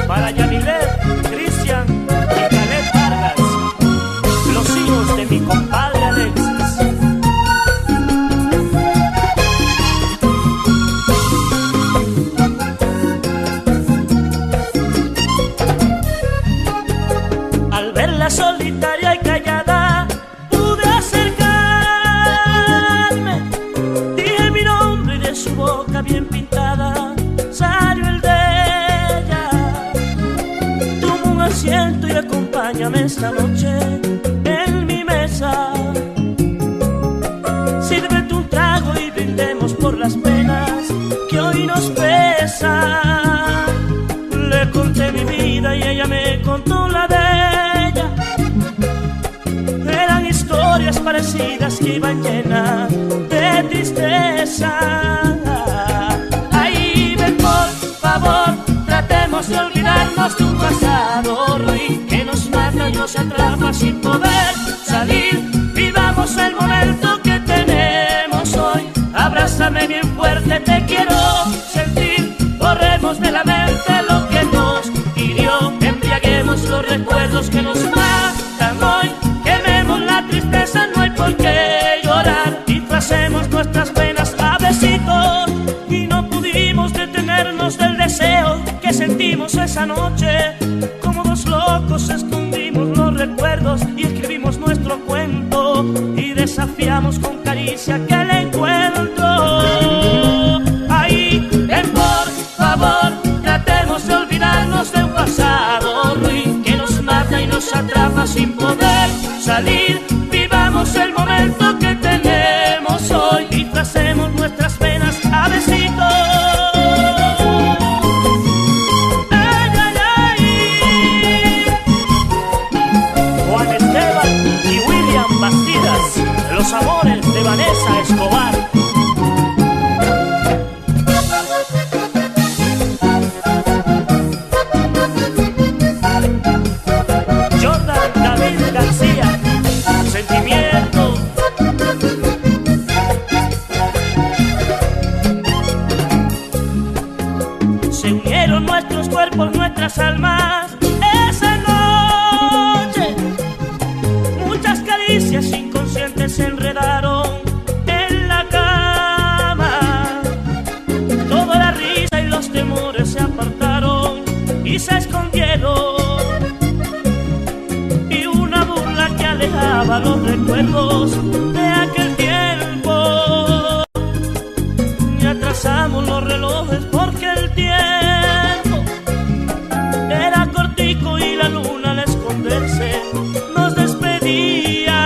Para Yanilet, Cristian y Calet Vargas, los hijos de mi compadre Alexis. Al verla solitaria y callada, pude acercarme. Dije mi nombre y de su boca bien pintada salió el de ella. Toma un asiento y acompáñame esta noche en mi mesa. Sírvete un trago y brindemos por las penas que hoy nos pesan. Le conté mi vida y ella me contó la de ella. Eran historias parecidas que iban llenas de tristeza. Ay, ven por favor, tratemos de olvidarnos de un pasado ruin que nos mata y nos atrapa sin poder salir. Vivamos el momento que tenemos hoy. Abrázame bien fuerte, te quiero sentir. Borremos de la mente lo que nos hirió. Embriaguemos los recuerdos que nos matan hoy. Quememos la tristeza, no hay por qué llorar. Disfracemos nuestras penas a besitos. Y no pudimos detenernos del deseo que sentimos esa noche. Como dos locos escondimos los recuerdos y escribimos nuestro cuento. Y desafiamos con caricia aquel encuentro. Ahí, ven por favor, tratemos de olvidarnos de un pasado ruin que nos mata y nos atrapa sin poder salir. Vivamos el momento que tenemos hoy. Disfracemos nuestras penas a besitos. Ay, ay, ay. Juan Esteban y William Bastidas, los amores de Vanessa Escobar. Jordan David García, Sentimiento. Se unieron nuestros cuerpos, nuestras almas esa noche. Muchas caricias inconscientes se enredaron en la cama. Toda la risa y los temores se apartaron y se escondieron. Y una burla que alejaba los recuerdos de aquel tiempo. Y atrasamos los relojes porque el tiempo era cortico y la luna al esconderse nos despedía.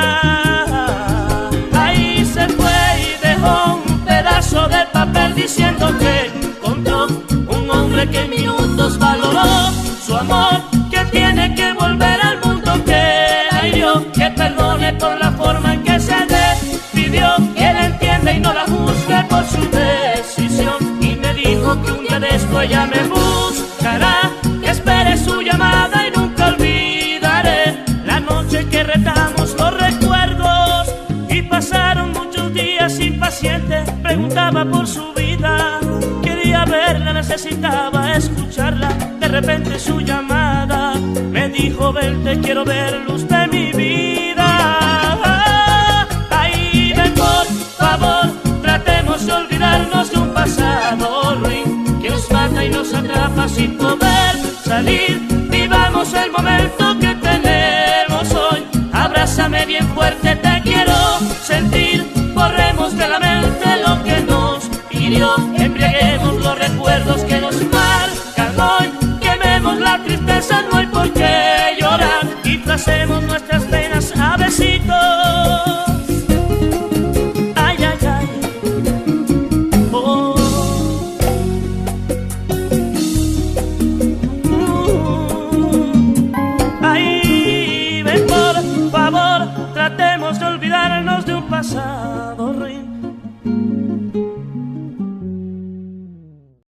Ahí se fue y dejó un pedazo de papel diciendo que encontró un hombre que en minutos valoró su amor, que tiene que volver al mundo que la hirió, que perdone por la forma en que se despidió, que la entienda y no la juzgue por su decisión. Y me dijo que un día de esto ella me buscará, que espere su llamada y nunca olvidaré la noche que retamos los recuerdos. Y pasaron muchos días impaciente, preguntaba por su vida, quería verla, necesitaba escucharla. De repente su llamada me dijo: ven, te quiero ver, luz de mi vida. Ahí, ven por favor, tratemos de olvidarnos de un pasado ruin que nos mata y nos atrapa sin poder salir. Vivamos el momento que tenemos hoy. Abrázame bien fuerte, te quiero sentir. Borremos de la mente lo que nos hirió. Embriaguemos los recuerdos que nos marcan hoy. Quememos la tristeza, no hay por qué llorar. Disfracemos